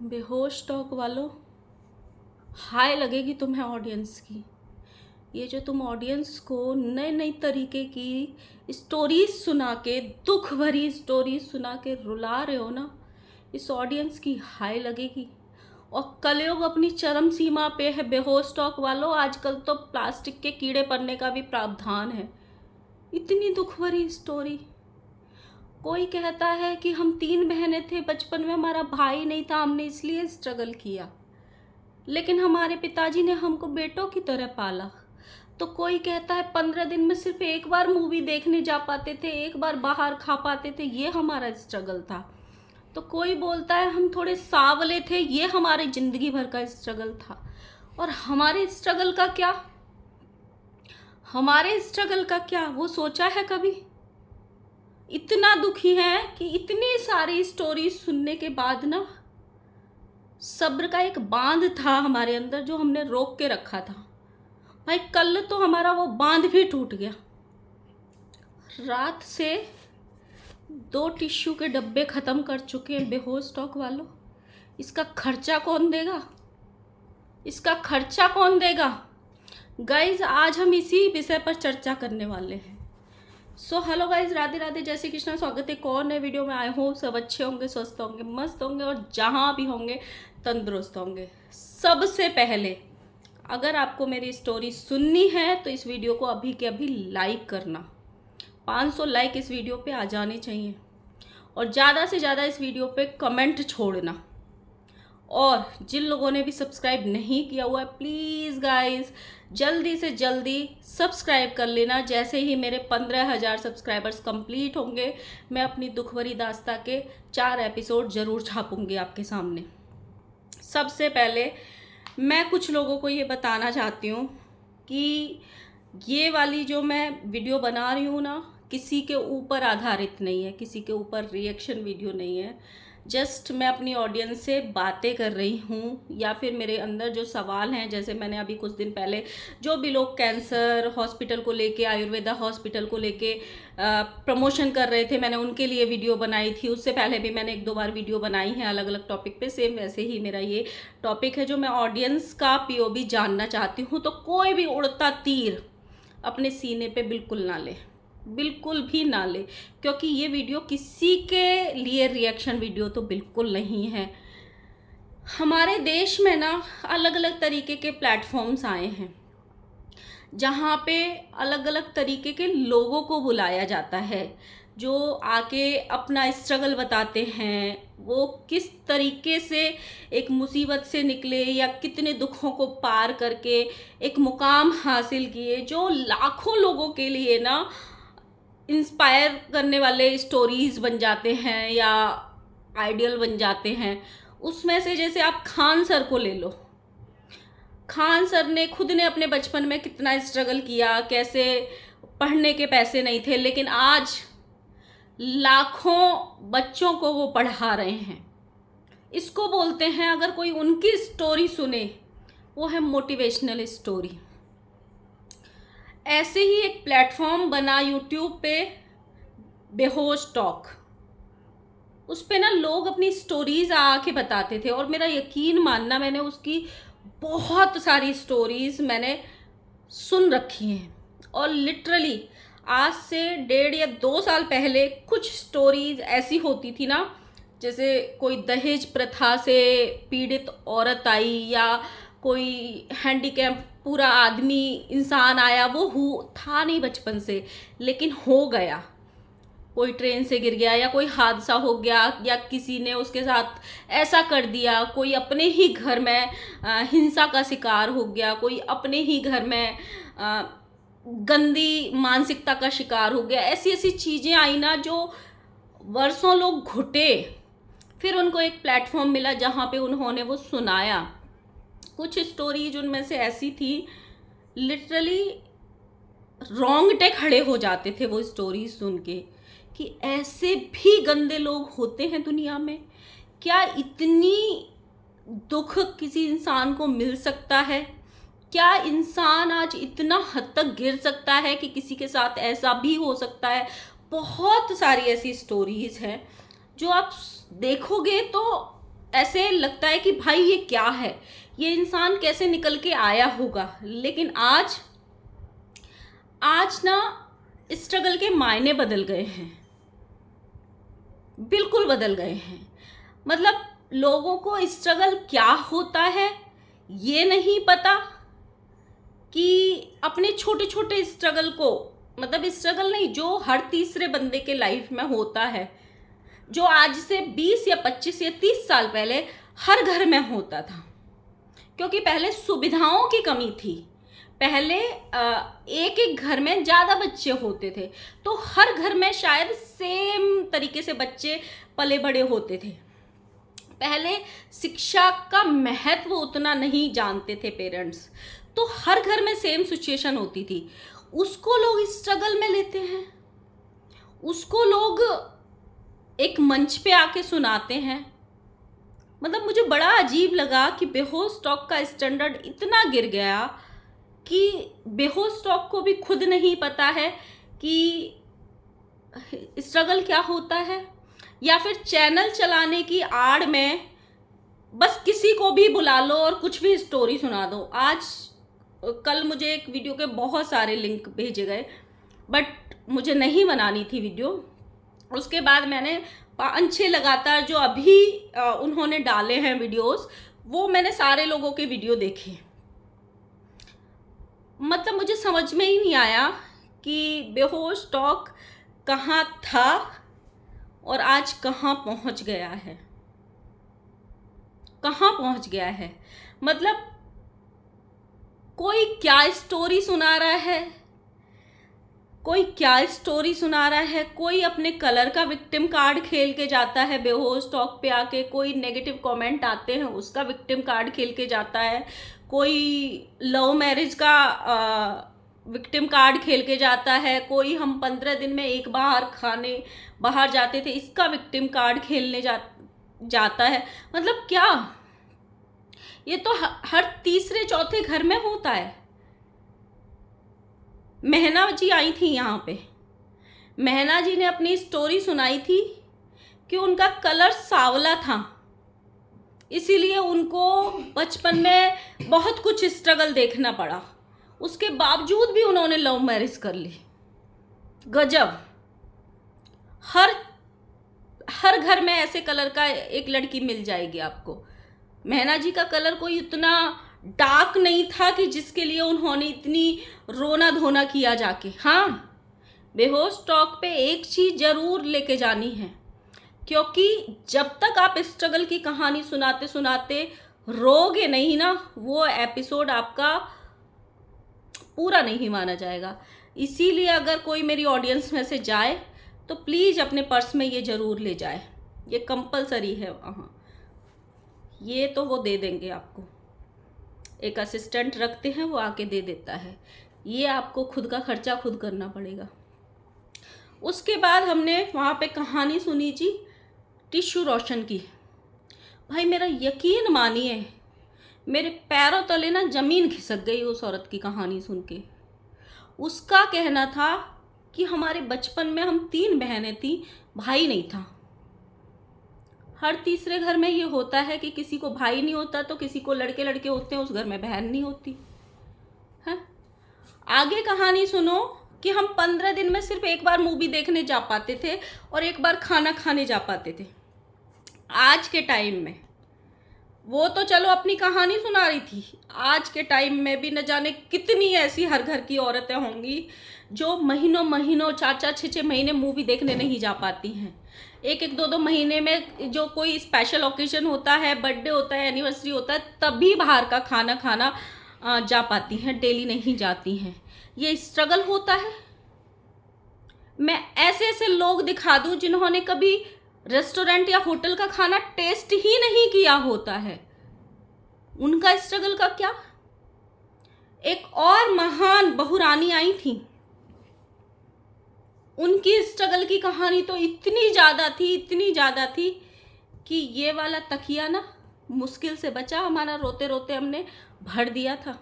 बेहोश टॉक वालों, हाय लगेगी तुम्हें ऑडियंस की। ये जो तुम ऑडियंस को नए नए तरीके की स्टोरीज सुना के, दुख भरी स्टोरीज सुना के रुला रहे हो ना, इस ऑडियंस की हाय लगेगी। और कलयुग अपनी चरम सीमा पे है बेहोश टॉक वालों। आजकल तो प्लास्टिक के कीड़े पड़ने का भी प्रावधान है। इतनी दुख भरी स्टोरी। कोई कहता है कि हम 3 बहनें थे, बचपन में हमारा भाई नहीं था, हमने इसलिए स्ट्रगल किया, लेकिन हमारे पिताजी ने हमको बेटों की तरह पाला। तो कोई कहता है 15 दिन में सिर्फ एक बार मूवी देखने जा पाते थे, एक बार बाहर खा पाते थे, ये हमारा स्ट्रगल था। तो कोई बोलता है हम थोड़े सांवले थे, ये हमारी जिंदगी भर का स्ट्रगल था। और हमारे स्ट्रगल का क्या, हमारे स्ट्रगल का क्या वो सोचा है कभी? इतना दुखी है कि इतनी सारी स्टोरी सुनने के बाद ना, सब्र का एक बांध था हमारे अंदर जो हमने रोक के रखा था। भाई कल तो हमारा वो बांध भी टूट गया। रात से 2 टिश्यू के डब्बे ख़त्म कर चुके हैं बेहोश टॉक वालों। इसका खर्चा कौन देगा? इसका खर्चा कौन देगा? गाइज आज हम इसी विषय पर चर्चा करने वाले हैं। So hello guys, Radhe Radhe, जय श्री कृष्णा। स्वागत है कौन नए वीडियो में। आए हो सब अच्छे होंगे, स्वस्थ होंगे, मस्त होंगे और जहाँ भी होंगे तंदुरुस्त होंगे। सबसे पहले अगर आपको मेरी स्टोरी सुननी है तो इस वीडियो को अभी के अभी लाइक करना। 500 लाइक इस वीडियो पे आ जाने चाहिए और ज़्यादा से ज़्यादा इस वीडियो पे कमेंट छोड़ना। और जिन लोगों ने भी सब्सक्राइब नहीं किया हुआ है, प्लीज़ गाइस जल्दी से जल्दी सब्सक्राइब कर लेना। जैसे ही मेरे 15,000 सब्सक्राइबर्स कंप्लीट होंगे, मैं अपनी दुख भरी दास्तां के 4 एपिसोड ज़रूर छापूंगी आपके सामने। सबसे पहले मैं कुछ लोगों को ये बताना चाहती हूँ कि ये वाली जो मैं वीडियो बना रही हूँ ना, किसी के ऊपर आधारित नहीं है, किसी के ऊपर रिएक्शन वीडियो नहीं है। जस्ट मैं अपनी ऑडियंस से बातें कर रही हूँ, या फिर मेरे अंदर जो सवाल हैं, जैसे मैंने अभी कुछ दिन पहले जो भी लोग कैंसर हॉस्पिटल को लेके, आयुर्वेदा हॉस्पिटल को लेके प्रमोशन कर रहे थे, मैंने उनके लिए वीडियो बनाई थी। उससे पहले भी मैंने 1-2 बार वीडियो बनाई है अलग अलग टॉपिक पे। सेम वैसे ही मेरा ये टॉपिक है जो मैं ऑडियंस का पीओवी जानना चाहती हूँ। तो कोई भी उड़ता तीर अपने सीने पे बिल्कुल ना ले, बिल्कुल भी ना ले, क्योंकि ये वीडियो किसी के लिए रिएक्शन वीडियो तो बिल्कुल नहीं है। हमारे देश में ना अलग अलग तरीके के प्लेटफॉर्म्स आए हैं जहाँ पे अलग अलग तरीके के लोगों को बुलाया जाता है, जो आके अपना स्ट्रगल बताते हैं, वो किस तरीके से एक मुसीबत से निकले या कितने दुखों को पार करके एक मुकाम हासिल किए, जो लाखों लोगों के लिए ना इंस्पायर करने वाले स्टोरीज बन जाते हैं या आइडियल बन जाते हैं। उसमें से जैसे आप खान सर को ले लो। खान सर ने खुद ने अपने बचपन में कितना स्ट्रगल किया, कैसे पढ़ने के पैसे नहीं थे, लेकिन आज लाखों बच्चों को वो पढ़ा रहे हैं। इसको बोलते हैं, अगर कोई उनकी स्टोरी सुने, वो है मोटिवेशनल स्टोरी। ऐसे ही एक प्लेटफॉर्म बना यूट्यूब पे बेहोश टॉक। उस पे ना लोग अपनी स्टोरीज आके बताते थे और मेरा यकीन मानना, मैंने उसकी बहुत सारी स्टोरीज मैंने सुन रखी हैं। और लिटरली आज से 1.5 या 2 साल पहले कुछ स्टोरीज ऐसी होती थी ना, जैसे कोई दहेज प्रथा से पीड़ित औरत आई या कोई हैंडीकैप पूरा आदमी इंसान आया, वो था नहीं बचपन से, लेकिन हो गया। कोई ट्रेन से गिर गया या कोई हादसा हो गया या किसी ने उसके साथ ऐसा कर दिया, कोई अपने ही घर में हिंसा का शिकार हो गया, कोई अपने ही घर में गंदी मानसिकता का शिकार हो गया। ऐसी ऐसी चीज़ें आई ना जो वर्षों लोग घुटे, फिर उनको एक प्लेटफॉर्म मिला जहाँ पे उन्होंने वो सुनाया। कुछ स्टोरीज उनमें से ऐसी थी, लिटरली रोंगटे खड़े हो जाते थे वो स्टोरीज सुन के, कि ऐसे भी गंदे लोग होते हैं दुनिया में। क्या इतनी दुख किसी इंसान को मिल सकता है? क्या इंसान आज इतना हद तक गिर सकता है कि किसी के साथ ऐसा भी हो सकता है? बहुत सारी ऐसी स्टोरीज हैं जो आप देखोगे तो ऐसे लगता है कि भाई ये क्या है, ये इंसान कैसे निकल के आया होगा। लेकिन आज ना स्ट्रगल के मायने बदल गए हैं, बिल्कुल बदल गए हैं। मतलब लोगों को स्ट्रगल क्या होता है ये नहीं पता, कि अपने छोटे छोटे स्ट्रगल को, मतलब स्ट्रगल नहीं, जो हर तीसरे बंदे के लाइफ में होता है, जो आज से 20 या 25 या 30 साल पहले हर घर में होता था। क्योंकि पहले सुविधाओं की कमी थी, पहले एक एक घर में ज़्यादा बच्चे होते थे, तो हर घर में शायद सेम तरीके से बच्चे पले बड़े होते थे। पहले शिक्षा का महत्व उतना नहीं जानते थे पेरेंट्स, तो हर घर में सेम सिचुएशन होती थी। उसको लोग स्ट्रगल में लेते हैं, उसको लोग एक मंच पे आके सुनाते हैं। मतलब मुझे बड़ा अजीब लगा कि बेहोश टॉक का स्टैंडर्ड इतना गिर गया कि बेहोश टॉक को भी खुद नहीं पता है कि स्ट्रगल क्या होता है, या फिर चैनल चलाने की आड़ में बस किसी को भी बुला लो और कुछ भी स्टोरी सुना दो। कल मुझे एक वीडियो के बहुत सारे लिंक भेजे गए, बट मुझे नहीं बनानी थी वीडियो। उसके बाद मैंने 5-6 लगातार जो अभी उन्होंने डाले हैं वीडियोस, वो मैंने सारे लोगों के वीडियो देखे। मतलब मुझे समझ में ही नहीं आया कि बेहोश टॉक कहाँ था और आज कहाँ पहुँच गया है, कहाँ पहुँच गया है। मतलब कोई क्या स्टोरी सुना रहा है, कोई क्या स्टोरी सुना रहा है, कोई अपने कलर का विक्टिम कार्ड खेल के जाता है बेहोश टॉक पे आके, कोई नेगेटिव कमेंट आते हैं उसका विक्टिम कार्ड खेल के जाता है, कोई लव मैरिज का विक्टिम कार्ड खेल के जाता है, कोई हम 15 दिन में एक बाहर जाते थे इसका विक्टिम कार्ड खेलने जाता है। मतलब क्या, ये तो हर तीसरे चौथे घर में होता है। महना जी आई थी यहाँ पे, महना जी ने अपनी स्टोरी सुनाई थी कि उनका कलर सांवला था, इसीलिए उनको बचपन में बहुत कुछ स्ट्रगल देखना पड़ा, उसके बावजूद भी उन्होंने लव मैरिज कर ली। गजब। हर घर में ऐसे कलर का एक लड़की मिल जाएगी आपको। महना जी का कलर कोई इतना डार्क नहीं था कि जिसके लिए उन्होंने इतनी रोना धोना किया जाके। हाँ, बेहोश टॉक पे एक चीज़ ज़रूर लेके जानी है, क्योंकि जब तक आप स्ट्रगल की कहानी सुनाते सुनाते रोगे नहीं ना, वो एपिसोड आपका पूरा नहीं माना जाएगा। इसीलिए अगर कोई मेरी ऑडियंस में से जाए तो प्लीज़ अपने पर्स में ये ज़रूर ले जाए, ये कंपलसरी है। हाँ, ये तो वो दे देंगे आपको, एक असिस्टेंट रखते हैं वो आके दे देता है, ये आपको खुद का खर्चा खुद करना पड़ेगा। उसके बाद हमने वहाँ पे कहानी सुनी जी टिश्यू रोशन की। भाई मेरा यकीन मानिए, मेरे पैरों तले ना ज़मीन खिसक गई उस औरत की कहानी सुन के। उसका कहना था कि हमारे बचपन में हम 3 बहनें थी, भाई नहीं था। हर तीसरे घर में ये होता है कि किसी को भाई नहीं होता तो किसी को लड़के लड़के होते हैं, उस घर में बहन नहीं होती है। आगे कहानी सुनो कि हम 15 दिन में सिर्फ एक बार मूवी देखने जा पाते थे और एक बार खाना खाने जा पाते थे। आज के टाइम में, वो तो चलो अपनी कहानी सुना रही थी, आज के टाइम में भी न जाने कितनी ऐसी हर घर की औरतें होंगी जो महीनों महीनों 4-4, 6-6 महीने मूवी देखने नहीं जा पाती हैं। 1-1, 2-2 महीने में जो कोई स्पेशल ओकेजन होता है, बर्थडे होता है, एनिवर्सरी होता है, तभी बाहर का खाना खाना जा पाती हैं, डेली नहीं जाती हैं। ये स्ट्रगल होता है। मैं ऐसे ऐसे लोग दिखा दूं जिन्होंने कभी रेस्टोरेंट या होटल का खाना टेस्ट ही नहीं किया होता है, उनका स्ट्रगल का क्या। एक और महान बहुरानी आई थी, उनकी स्ट्रगल की कहानी तो इतनी ज़्यादा थी कि ये वाला तकिया ना मुश्किल से बचा हमारा, रोते रोते हमने भर दिया था,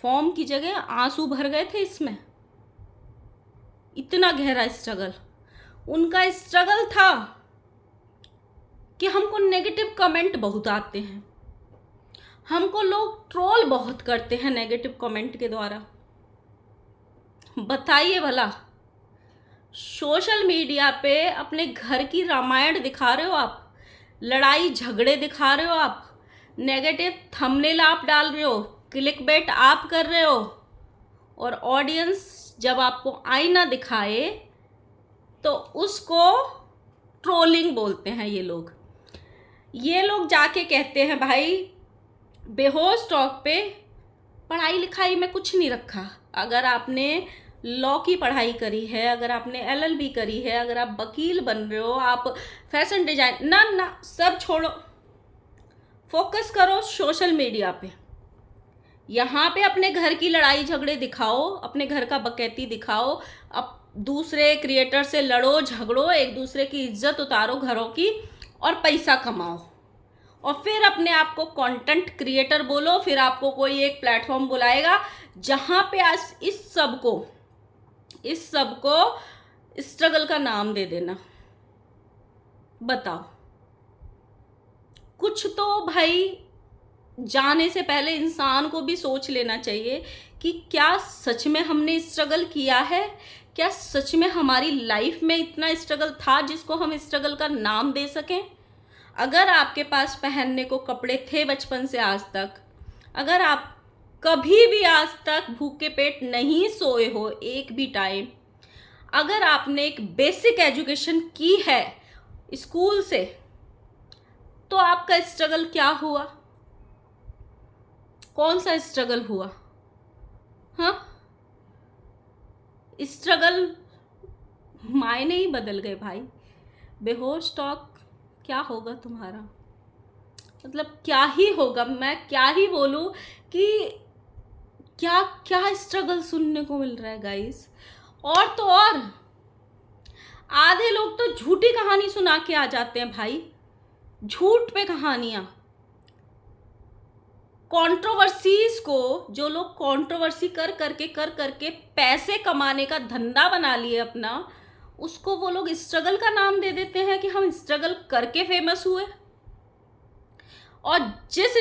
फॉर्म की जगह आंसू भर गए थे इसमें। इतना गहरा स्ट्रगल उनका स्ट्रगल था कि हमको नेगेटिव कमेंट बहुत आते हैं, हमको लोग ट्रोल बहुत करते हैं नेगेटिव कमेंट के द्वारा। बताइए भला, सोशल मीडिया पे अपने घर की रामायण दिखा रहे हो आप, लड़ाई झगड़े दिखा रहे हो आप, नेगेटिव थंबनेल आप डाल रहे हो, क्लिकबेट आप कर रहे हो, और ऑडियंस जब आपको आईना दिखाए तो उसको ट्रोलिंग बोलते हैं। ये लोग जाके कहते हैं भाई बेहोश टॉक पे पढ़ाई लिखाई में कुछ नहीं रखा। अगर आपने लॉ की पढ़ाई करी है, अगर आपने LLB करी है, अगर आप वकील बन रहे हो, आप फैशन डिजाइन, ना सब छोड़ो, फोकस करो सोशल मीडिया पे। यहाँ पे अपने घर की लड़ाई झगड़े दिखाओ, अपने घर का बकैती दिखाओ, अब दूसरे क्रिएटर से लड़ो झगड़ो, एक दूसरे की इज्जत उतारो घरों की, और पैसा कमाओ, और फिर अपने आप को कंटेंट क्रिएटर बोलो। फिर आपको कोई एक प्लेटफॉर्म बुलाएगा जहाँ पे आज इस सब को स्ट्रगल का नाम दे देना। बताओ, कुछ तो भाई जाने से पहले इंसान को भी सोच लेना चाहिए कि क्या सच में हमने स्ट्रगल किया है, क्या सच में हमारी लाइफ में इतना स्ट्रगल था जिसको हम स्ट्रगल का नाम दे सकें। अगर आपके पास पहनने को कपड़े थे बचपन से आज तक, अगर आप कभी भी आज तक भूखे पेट नहीं सोए हो एक भी टाइम, अगर आपने एक बेसिक एजुकेशन की है स्कूल से, तो आपका स्ट्रगल क्या हुआ? कौन सा स्ट्रगल हुआ? हाँ, स्ट्रगल मायने ही बदल गए भाई। बेहोश टॉक क्या होगा तुम्हारा, मतलब क्या ही होगा। मैं क्या ही बोलूं कि क्या क्या स्ट्रगल सुनने को मिल रहा है गाइस। और तो और आधे लोग तो झूठी कहानी सुना के आ जाते हैं भाई, झूठ पे कहानियां। कंट्रोवर्सीज को जो लोग कंट्रोवर्सी कर करके पैसे कमाने का धंधा बना लिए अपना, उसको वो लोग स्ट्रगल का नाम दे देते हैं कि हम स्ट्रगल करके फेमस हुए। और जिस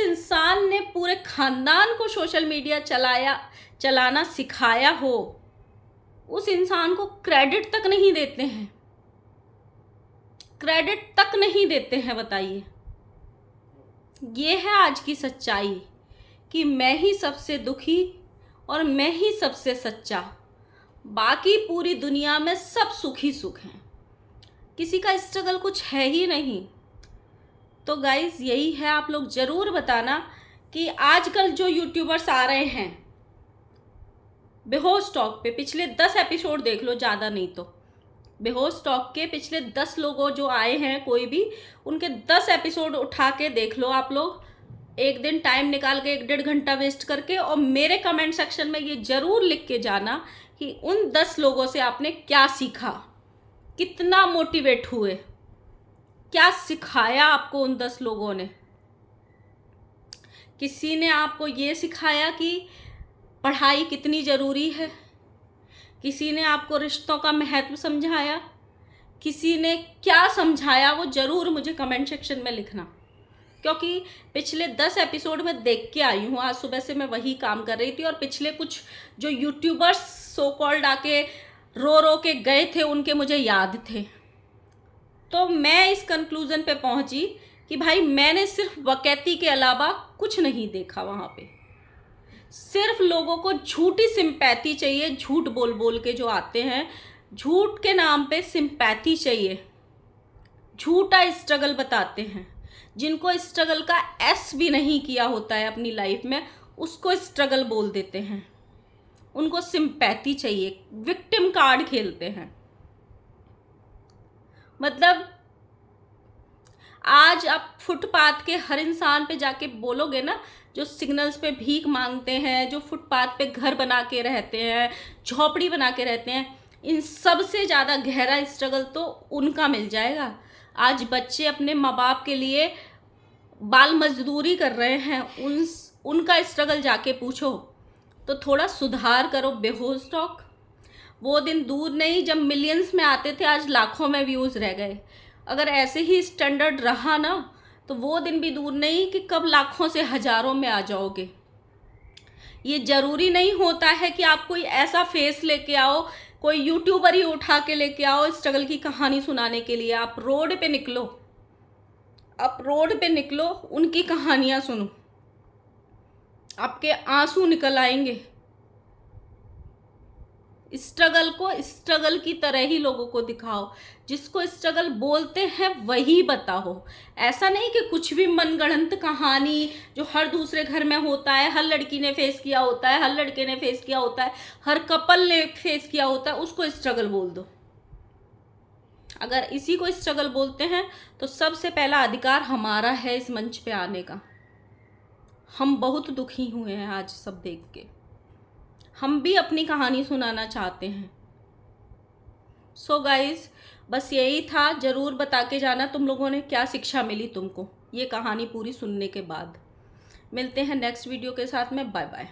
इंसान ने पूरे खानदान को सोशल मीडिया चलाना सिखाया हो, उस इंसान को क्रेडिट तक नहीं देते हैं। बताइए, ये है आज की सच्चाई कि मैं ही सबसे दुखी और मैं ही सबसे सच्चा, बाकी पूरी दुनिया में सब सुखी सुख हैं, किसी का स्ट्रगल कुछ है ही नहीं। तो गाइस यही है, आप लोग ज़रूर बताना कि आजकल जो यूट्यूबर्स आ रहे हैं बेहोश टॉक पे, पिछले 10 एपिसोड देख लो, ज़्यादा नहीं तो बेहोश टॉक के पिछले 10 लोगों जो आए हैं, कोई भी उनके 10 एपिसोड उठा के देख लो आप लोग, एक दिन टाइम निकाल के 1-1.5 घंटा वेस्ट करके, और मेरे कमेंट सेक्शन में ये ज़रूर लिख के जाना कि उन 10 लोगों से आपने क्या सीखा, कितना मोटिवेट हुए, क्या सिखाया आपको उन 10 लोगों ने। किसी ने आपको ये सिखाया कि पढ़ाई कितनी ज़रूरी है, किसी ने आपको रिश्तों का महत्व समझाया, किसी ने क्या समझाया, वो ज़रूर मुझे कमेंट सेक्शन में लिखना, क्योंकि पिछले 10 एपिसोड में देख के आई हूँ। आज सुबह से मैं वही काम कर रही थी, और पिछले कुछ जो यूट्यूबर्स सो कॉल्ड आके रो के गए थे, उनके मुझे याद थे। तो मैं इस कंक्लूज़न पे पहुँची कि भाई मैंने सिर्फ वकैती के अलावा कुछ नहीं देखा वहाँ पे। सिर्फ लोगों को झूठी सिंपैथी चाहिए, झूठ बोल के जो आते हैं, झूठ के नाम पे सिंपैथी चाहिए, झूठा स्ट्रगल बताते हैं। जिनको स्ट्रगल का एस भी नहीं किया होता है अपनी लाइफ में, उसको स्ट्रगल बोल देते हैं, उनको सिंपैथी चाहिए, विक्टिम कार्ड खेलते हैं। मतलब आज आप फुटपाथ के हर इंसान पे जाके बोलोगे ना, जो सिग्नल्स पे भीख मांगते हैं, जो फुटपाथ पे घर बना के रहते हैं, झोपड़ी बना के रहते हैं, इन सब से ज़्यादा गहरा स्ट्रगल तो उनका मिल जाएगा। आज बच्चे अपने माँ बाप के लिए बाल मजदूरी कर रहे हैं, उनका स्ट्रगल जाके पूछो। तो थोड़ा सुधार करो बेहोश टॉक। वो दिन दूर नहीं जब मिलियंस में आते थे, आज लाखों में व्यूज़ रह गए। अगर ऐसे ही स्टैंडर्ड रहा ना तो वो दिन भी दूर नहीं कि कब लाखों से हज़ारों में आ जाओगे। ये ज़रूरी नहीं होता है कि आप कोई ऐसा फेस लेके आओ, कोई यूट्यूबर ही उठा के लेके आओ स्ट्रगल की कहानी सुनाने के लिए। आप रोड पे निकलो, आप रोड पे निकलो, उनकी कहानियाँ सुनो, आपके आंसू निकल आएंगे। स्ट्रगल को स्ट्रगल की तरह ही लोगों को दिखाओ, जिसको स्ट्रगल बोलते हैं वही बताओ। ऐसा नहीं कि कुछ भी मनगढ़ंत कहानी जो हर दूसरे घर में होता है, हर लड़की ने फेस किया होता है, हर लड़के ने फेस किया होता है, हर कपल ने फेस किया होता है, उसको स्ट्रगल बोल दो। अगर इसी को स्ट्रगल बोलते हैं तो सबसे पहला अधिकार हमारा है इस मंच पे आने का। हम बहुत दुखी हुए हैं आज सब देख के, हम भी अपनी कहानी सुनाना चाहते हैं। सो गाइज, बस यही था। ज़रूर बता के जाना तुम लोगों ने क्या शिक्षा मिली तुमको ये कहानी पूरी सुनने के बाद। मिलते हैं नेक्स्ट वीडियो के साथ में। Bye bye.